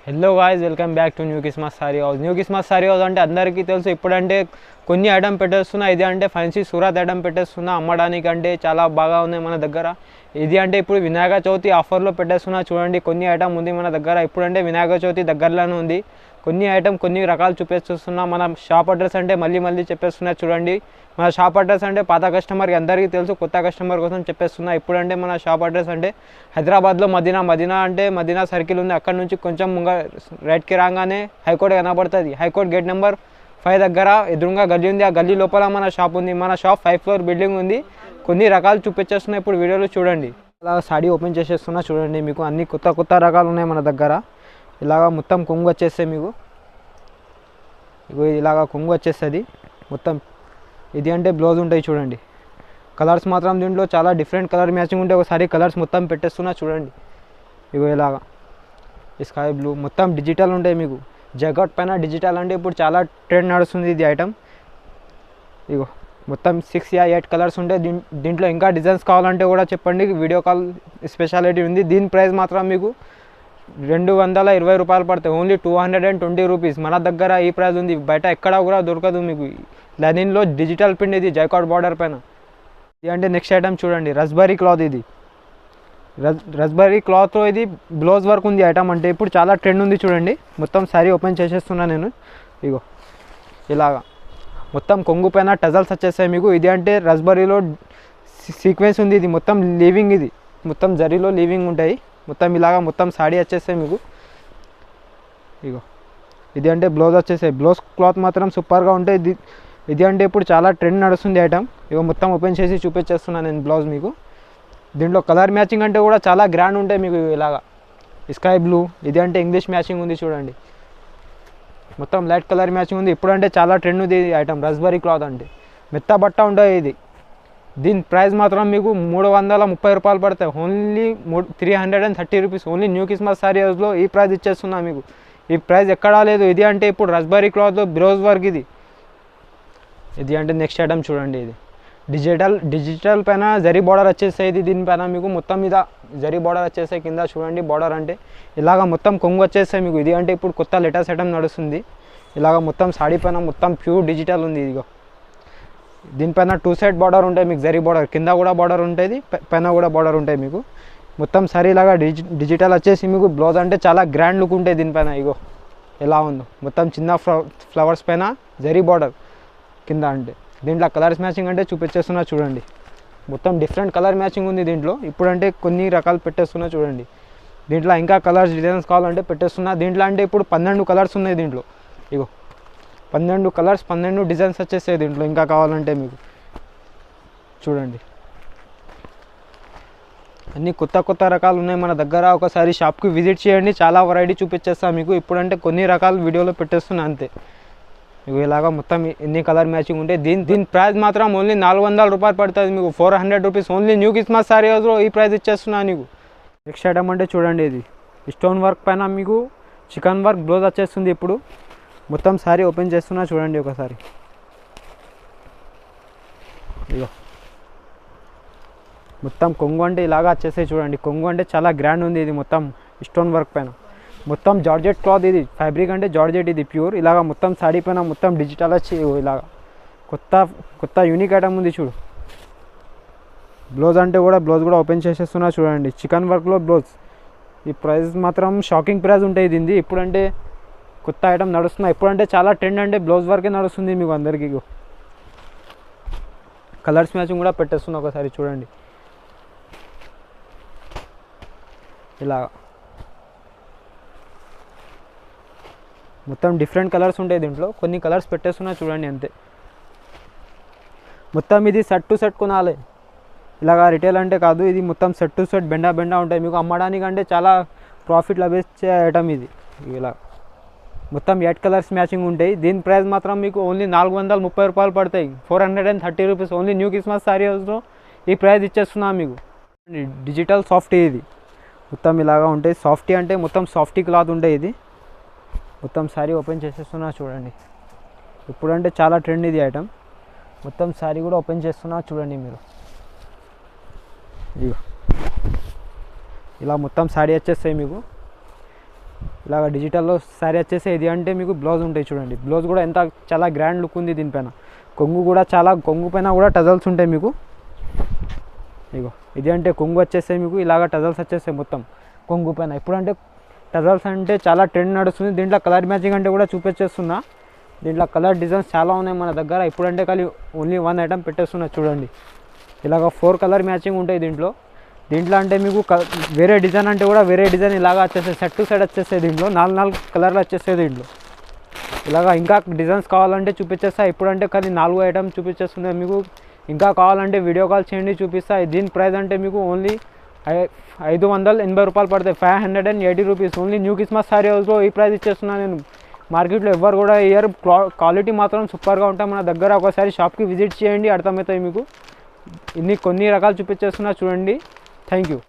Hello guys, welcome back to new కిస్మస్ sorry house. New కిస్మస్ sorry house అంటే అందరికీ తెలుసు. ఇప్పుడంటే కొన్ని ఐటమ్ పెట్టేస్తున్నా. ఇది అంటే ఫ్యాన్సీ సూరత్ ఐటమ్ పెట్టేస్తున్నా అమ్మడానికి. అంటే చాలా బాగా ఉన్నాయి మన దగ్గర. ఇది అంటే ఇప్పుడు వినాయక చవితి ఆఫర్లో పెట్టేస్తున్నా. చూడండి, కొన్ని ఐటమ్ ఉంది మన దగ్గర. ఇప్పుడంటే వినాయక చవితి దగ్గరలోనే ఉంది. కొన్ని ఐటమ్ కొన్ని రకాలు చూపిస్తున్నా. మన షాప్ అడ్రస్ అంటే మళ్ళీ చెప్పేస్తున్నా. చూడండి, మన షాప్ అడ్రస్ అంటే పాత కస్టమర్కి అందరికీ తెలుసు, కొత్త కస్టమర్ కోసం చెప్పేస్తున్నా. ఇప్పుడంటే మన షాప్ అడ్రస్ అంటే హైదరాబాద్లో మదీనా అంటే మదీనా సర్కిల్ ఉంది. అక్కడ నుంచి కొంచెం రైట్కి రాగానే హైకోర్టు కనబడుతుంది. హైకోర్టు గేట్ నెంబర్ 5 దగ్గర ఎదురుగా గల్లీ ఉంది. ఆ గల్లీ లోపల మన షాప్ ఉంది. మన షాప్ 5th ఫ్లోర్ బిల్డింగ్ ఉంది. కొన్ని రకాలు చూపించేస్తున్నా. ఇప్పుడు వీడియోలో చూడండి. అలా సాడీ ఓపెన్ చేసేస్తున్నా. చూడండి, మీకు అన్ని కొత్త రకాలు ఉన్నాయి మన దగ్గర. ఇలాగా మొత్తం కొంగు వచ్చేస్తే మీకు ఇలాగా కొంగు వచ్చేస్తుంది మొత్తం. ఇది అంటే బ్లౌజ్ ఉంటాయి. చూడండి, కలర్స్ మాత్రం దీంట్లో చాలా డిఫరెంట్ కలర్ మ్యాచింగ్ ఉంటాయి. ఒకసారి కలర్స్ మొత్తం పెట్టేస్తున్నా. చూడండి, ఇలాగా స్కై బ్లూ మొత్తం డిజిటల్ ఉంటాయి. మీకు జాకెట్ పైన డిజిటల్ అంటే ఇప్పుడు చాలా ట్రెండ్ నడుస్తుంది ఇది ఐటమ్. మొత్తం 6 or 8 కలర్స్ ఉంటాయి దీంట్లో. ఇంకా డిజైన్స్ కావాలంటే కూడా చెప్పండి, వీడియో కాల్ స్పెషాలిటీ ఉంది. దీని ప్రైస్ మాత్రం మీకు 220 రూపాయలు పడతాయి. Only 220 rupees. మన దగ్గర ఈ ప్రైస్ ఉంది, బయట ఎక్కడ కూడా దొరకదు మీకు. లెనిన్లో డిజిటల్ ప్రింట్, ఇది జైకాట్ బార్డర్ పైన. ఇది అంటే నెక్స్ట్ ఐటమ్ చూడండి, రస్బెరీ క్లాత్. ఇది రస్బెరీ క్లాత్లో ఇది బ్లౌజ్ వర్క్ ఉంది ఐటమ్. అంటే ఇప్పుడు చాలా ట్రెండ్ ఉంది. చూడండి, మొత్తం శారీ ఓపెన్ చేసేస్తున్నా నేను. ఇలాగా మొత్తం కొంగు పైన టజల్స్ వచ్చేస్తాయి మీకు. ఇది అంటే రస్బెరీలో సీక్వెన్స్ ఉంది. ఇది మొత్తం లీవింగ్, ఇది మొత్తం జరీలో లీవింగ్ ఉంటాయి. మొత్తం ఇలాగా మొత్తం సాడీ వచ్చేస్తాయి మీకు. ఇది అంటే బ్లౌజ్ వచ్చేసాయి. బ్లౌజ్ క్లాత్ మాత్రం సూపర్గా ఉంటాయి. ఇది అంటే ఇప్పుడు చాలా ట్రెండ్ నడుస్తుంది ఐటమ్. మొత్తం ఓపెన్ చేసి చూపించేస్తున్నాను నేను బ్లౌజ్ మీకు. దీంట్లో కలర్ మ్యాచింగ్ అంటే కూడా చాలా గ్రాండ్ ఉంటాయి మీకు. ఇలాగా స్కై బ్లూ, ఇది అంటే ఇంగ్లీష్ మ్యాచింగ్ ఉంది. చూడండి, మొత్తం లైట్ కలర్ మ్యాచింగ్ ఉంది. ఇప్పుడు అంటే చాలా ట్రెండ్ ఉంది ఇది ఐటమ్. రస్బెరీ క్లాత్ అంటే మెత్త బట్ట ఉంటుంది ఇది. దీని ప్రైస్ మాత్రం మీకు 330 రూపాయలు పడతాయి. Only 330 rupees. Only new కిస్మస్ sorry హౌస్లో ఈ ప్రైస్ ఇచ్చేస్తున్నా మీకు. ఈ ప్రైస్ ఎక్కడా లేదు. ఇది అంటే ఇప్పుడు రస్బెరీ క్లాత్లో బ్లౌజ్ వర్క్. ఇది అంటే నెక్స్ట్ ఐటమ్ చూడండి. ఇది డిజిటల్ పైన జరీ బార్డర్ వచ్చేసాయి. ఇది దీనిపైన మీకు మొత్తం మీద జరీ బార్డర్ వచ్చేసాయి. కింద చూడండి బార్డర్ అంటే ఇలాగ మొత్తం కొంగు వచ్చేస్తాయి మీకు. ఇది అంటే ఇప్పుడు కొత్త లేటెస్ట్ ఐటమ్ నడుస్తుంది. ఇలాగ మొత్తం సాడీ పైన మొత్తం ప్యూర్ డిజిటల్ ఉంది. దీనిపైన 2 సైడ్ బార్డర్ ఉంటాయి మీకు. జరీ బార్డర్ కింద కూడా బార్డర్ ఉంటుంది, పైన కూడా బార్డర్ ఉంటాయి మీకు. మొత్తం సారీ ఇలాగా డిజిటల్ వచ్చేసి మీకు. బ్లౌజ్ అంటే చాలా గ్రాండ్ లుక్ ఉంటాయి దీనిపైన. ఎలా ఉందో మొత్తం చిన్న ఫ్లవర్స్ పైన జరీ బార్డర్ కింద. అంటే దీంట్లో కలర్స్ మ్యాచింగ్ అంటే చూపించేస్తున్నా. చూడండి, మొత్తం డిఫరెంట్ కలర్ మ్యాచింగ్ ఉంది దీంట్లో. ఇప్పుడు అంటే కొన్ని రకాలు పెట్టేస్తున్నా. చూడండి, దీంట్లో ఇంకా కలర్స్ డిజైన్స్ కావాలంటే పెట్టేస్తున్నా. దీంట్లో అంటే ఇప్పుడు 12 కలర్స్ ఉన్నాయి దీంట్లో. 12 కలర్స్ 12 డిజైన్స్ వచ్చేసాయి దీంట్లో. ఇంకా కావాలంటే మీకు చూడండి, అన్నీ కొత్త రకాలు ఉన్నాయి మన దగ్గర. ఒకసారి షాప్కి విజిట్ చేయండి, చాలా వెరైటీ చూపించేస్తాను మీకు. ఇప్పుడంటే కొన్ని రకాలు వీడియోలో పెట్టేస్తున్నా అంతే. ఇలాగా మొత్తం ఎన్ని కలర్ మ్యాచింగ్ ఉంటాయి. దీని ప్రైస్ మాత్రం ఓన్లీ 400 రూపాయలు పడుతుంది మీకు. 400 రూపీస్ ఓన్లీ న్యూ కిస్మస్ సారీ హౌస్లో ఈ ప్రైస్ ఇచ్చేస్తున్నా నీకు. నెక్స్ట్ ఐటమ్ అంటే చూడండి, ఇది స్టోన్ వర్క్ పైన మీకు చికెన్ వర్క్ బ్లౌజ్ వచ్చేస్తుంది. ఇప్పుడు మొత్తం సారీ ఓపెన్ చేస్తున్నా. చూడండి ఒకసారి. మొత్తం కొంగు అంటే ఇలాగా వచ్చేసాయి. చూడండి, కొంగు అంటే చాలా గ్రాండ్ ఉంది. ఇది మొత్తం స్టోన్ వర్క్ పైన మొత్తం జార్జెట్ క్లాత్. ఇది ఫ్యాబ్రిక్ అంటే జార్జెట్, ఇది ప్యూర్. ఇలాగా మొత్తం సాడీ పైన మొత్తం డిజిటల్ వచ్చి ఇలాగా కొత్త యూనిక్ ఐటమ్ ఉంది. చూడు, బ్లౌజ్ అంటే కూడా బ్లౌజ్ కూడా ఓపెన్ చేసేస్తున్నా. చూడండి, చికెన్ వర్క్లో బ్లౌజ్. ఈ ప్రైస్ మాత్రం షాకింగ్ ప్రైస్ ఉంటాయి దీనిది. ఇప్పుడంటే కొత్త ఐటమ్ నడుస్తున్నాయి. ఇప్పుడంటే చాలా ట్రెండ్ అంటే బ్లౌజ్ వర్కే నడుస్తుంది మీకు అందరికీ. కలర్స్ మ్యాచింగ్ కూడా పెట్టేస్తున్నా. ఒకసారి చూడండి, ఇలా మొత్తం డిఫరెంట్ కలర్స్ ఉంటాయి దీంట్లో. కొన్ని కలర్స్ పెట్టేస్తున్నా. చూడండి అంతే. మొత్తం ఇది సెట్ టు సెట్ కొనాలి. ఇలాగా రిటైల్ అంటే కాదు, ఇది మొత్తం సెట్ టు సెట్ బెండా ఉంటాయి మీకు. అమ్మడానికి అంటే చాలా ప్రాఫిట్ లభించే ఐటమ్ ఇది. ఇలా మొత్తం 8 కలర్స్ మ్యాచింగ్ ఉంటాయి. దీని ప్రైస్ మాత్రం మీకు ఓన్లీ 430 రూపాయలు పడతాయి. 430 రూపీస్ ఓన్లీ న్యూ కిస్మస్ సారీ హౌస్లో ఈ ప్రైస్ ఇచ్చేస్తున్నా మీకు. డిజిటల్ సాఫ్టీ ఇది మొత్తం ఇలాగా ఉంటాయి. సాఫ్టీ అంటే మొత్తం సాఫ్టీ క్లాత్ ఉంటాయి. ఇది మొత్తం సారీ ఓపెన్ చేసేస్తున్నా. చూడండి, ఇప్పుడు అంటే చాలా ట్రెండ్ ఇది ఐటమ్. మొత్తం సారీ కూడా ఓపెన్ చేస్తున్నా. చూడండి మీరు, ఇలా మొత్తం సారీ వచ్చేస్తాయి మీకు. ఇలాగ డిజిటల్లో శారీ వచ్చేసి ఇది అంటే మీకు బ్లౌజ్ ఉంటాయి చూడండి. బ్లౌజ్ కూడా ఎంత చాలా గ్రాండ్ లుక్ ఉంది దీనిపైన. కొంగు కూడా చాలా, కొంగు పైన కూడా టజల్స్ ఉంటాయి మీకు. ఇగో ఇది అంటే కొంగు వచ్చేస్తాయి మీకు, ఇలాగ టజల్స్ వచ్చేస్తాయి మొత్తం కొంగు పైన. ఇప్పుడంటే టజల్స్ అంటే చాలా ట్రెండ్ నడుస్తుంది. దీంట్లో కలర్ మ్యాచింగ్ అంటే కూడా చూపించేస్తున్నా. దీంట్లో కలర్ డిజైన్స్ చాలా ఉన్నాయి మన దగ్గర. ఇప్పుడంటే ఖాళీ ఓన్లీ 1 ఐటమ్ పెట్టేస్తున్నా చూడండి. ఇలాగ 4 కలర్ మ్యాచింగ్ ఉంటాయి దీంట్లో. అంటే మీకు వేరే డిజైన్ అంటే కూడా వేరే డిజైన్ ఇలాగ వచ్చేస్తాయి, సెట్ టు సెట్ వచ్చేస్తాయి. దీంట్లో 4 కలర్లు వచ్చేస్తాయి దీంట్లో. ఇలాగ ఇంకా డిజైన్స్ కావాలంటే చూపించేస్తా. ఇప్పుడంటే ఖాళీ 4 ఐటమ్ చూపించేస్తున్నాయి మీకు. ఇంకా కావాలంటే వీడియో కాల్ చేయండి, చూపిస్తా. దీని ప్రైస్ అంటే మీకు ఓన్లీ 580 రూపాయలు పడతాయి, 580 rupees. Only new Christmas sorry హౌస్లో ఈ ప్రైస్ ఇచ్చేస్తున్నాను నేను. మార్కెట్లో ఎవ్వరు కూడా ఇయర్. క్వాలిటీ మాత్రం సూపర్గా ఉంటాయి మన దగ్గర. ఒకసారి షాప్కి విజిట్ చేయండి, అర్థమవుతాయి మీకు. కొన్ని రకాలు చూపించేస్తున్నా చూడండి. Thank you.